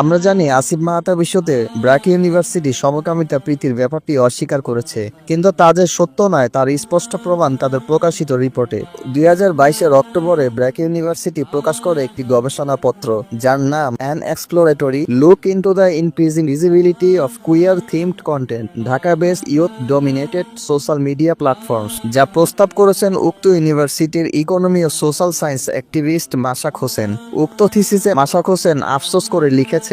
আমরা জানি আসিফ মাহতাব ইস্যুতে ব্র্যাক ইউনিভার্সিটি সমকামিতা প্রীতির ব্যাপারটি অস্বীকার করেছে, কিন্তু তা যে সত্য নয় তার স্পষ্ট প্রমাণ তাদের প্রকাশিত রিপোর্টে। 2022-এর অক্টোবরে ব্র্যাক ইউনিভার্সিটি প্রকাশ করে একটি গবেষণাপত্র যার নাম an exploratory look into the increasing visibility of queer themed content Dhaka based youth dominated social media platforms, যা প্রস্তাব করেছেন উক্ত ইউনিভার্সিটির ইকোনমি ও সোশ্যাল সায়েন্স অ্যাক্টিভিস্ট মাশাক হোসেন। উক্ত থিসিসে মাশাক হোসেন আফসোস করে লিখেছে,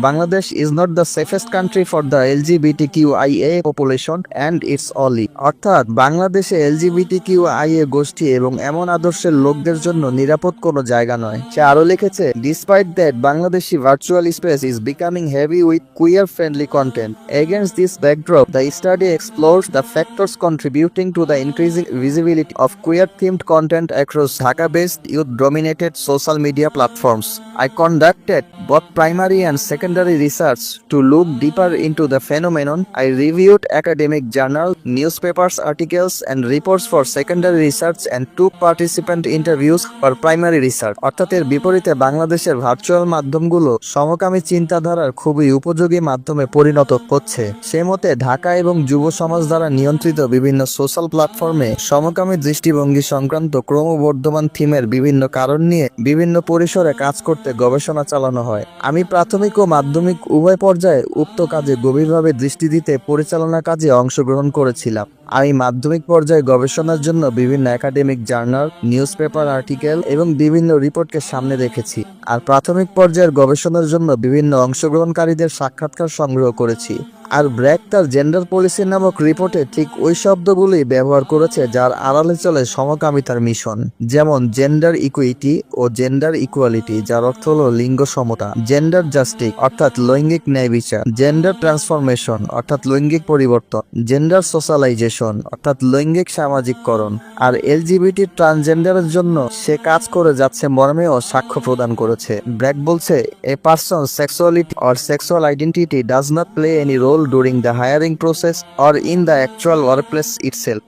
Bangladesh is not the safest country for the LGBTQIA population and it's অলি। অর্থাৎ বাংলাদেশে LGBTQIA গোষ্ঠী এবং এমন আদর্শের লোকদের জন্য নিরাপদ কোনো জায়গা নয়। সে আরো লিখেছে, despite that Bangladeshi virtual space is becoming heavy with queer friendly content. Against this backdrop, the study explores the factors contributing to the increasing visibility of queer themed content across Dhaka-based youth-dominated social media platforms. I conducted both primary and secondary research to look deeper into the phenomenon. I reviewed academic journals, newspapers articles, and reports for secondary research and took participant interviews for primary research. অর্থাৎ এর বিপরীতে বাংলাদেশের virtual মাধ্যমগুলো সমকামী চিন্তাধারার খুবই উপযোগী মাধ্যমে পরিণত হচ্ছে। সে মতে ঢাকা এবং যুব সমাজ দ্বারা নিয়ন্ত্রিত বিভিন্ন সোশ্যাল প্ল্যাটফর্মে সমকামী দৃষ্টিভঙ্গি সংক্রান্ত ক্রমবর্ধমান থিমের বিভিন্ন কারণ নিয়ে বিভিন্ন পরিসরে কাজ করতে গবেষণা চালানো হয়। আমি প্রাথমিক ও মাধ্যমিক উভয় পর্যায়ে উক্ত কাজে গভীরভাবে দৃষ্টি দিতে পরিচালনা কাজে অংশগ্রহণ করেছিলাম। আমি মাধ্যমিক পর্যায়ে গবেষণার জন্য বিভিন্ন একাডেমিক জার্নাল, নিউজপেপার আর্টিকেল এবং বিভিন্ন রিপোর্টকে সামনে রেখেছি, আর প্রাথমিক পর্যায়ের গবেষণার জন্য বিভিন্ন অংশগ্রহণকারীদের সাক্ষাৎকার সংগ্রহ করেছি। আর ব্র্যাক তার জেন্ডার পলিসি নামক রিপোর্টে ঠিক ওই শব্দগুলোই ব্যবহার করেছে যার আড়ালে চলে সমকামিতার মিশন, যেমন জেন্ডার ইকুইটি ও জেন্ডার ইকুয়ালিটি, যার অর্থ হলো লিঙ্গ সমতা, জেন্ডার জাস্টিস অর্থাৎ লৈঙ্গিক ন্যায় বিচার, জেন্ডার ট্রান্সফরমেশন অর্থাৎ লৈঙ্গিক পরিবর্তন, জেন্ডার সোশ্যালাইজেশন অর্থাৎ লৈঙ্গিক সামাজিককরণ, আর LGBT ট্রান্সজেন্ডারের জন্য সে কাজ করে যাচ্ছে মর্মেও সাক্ষ্য প্রদান করেছে। ব্র্যাক বলছে, a person sexuality or sexual identity does not play any role during the hiring process or in the actual workplace itself.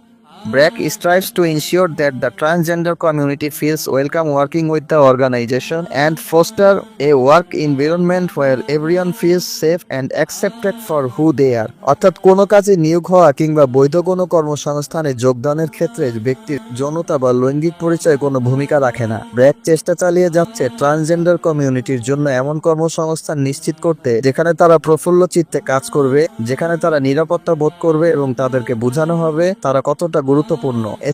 BRAC strives to ensure that the transgender community feels welcome working with the organization and foster a work environment where everyone feels safe and accepted for who they are. অর্থাৎ কোনো কাজে নিয়োগ হওয়া কিংবা বৈধ কোনো কর্মসংস্থানে যোগদানের ক্ষেত্রে ব্যক্তির যৌনতা বা লৈঙ্গিক পরিচয় কোনো ভূমিকা রাখে না। ব্র্যাক চেষ্টা চালিয়ে যাচ্ছে ট্রান্সজেন্ডার কমিউনিটির জন্য এমন কর্মসংস্থান নিশ্চিত করতে যেখানে তারা প্রফুল্ল চিত্তে কাজ করবে, যেখানে তারা নিরাপত্তা বোধ করবে এবং তাদেরকে বোঝানো হবে তারা কতটা গুরুত্বপূর্ণ।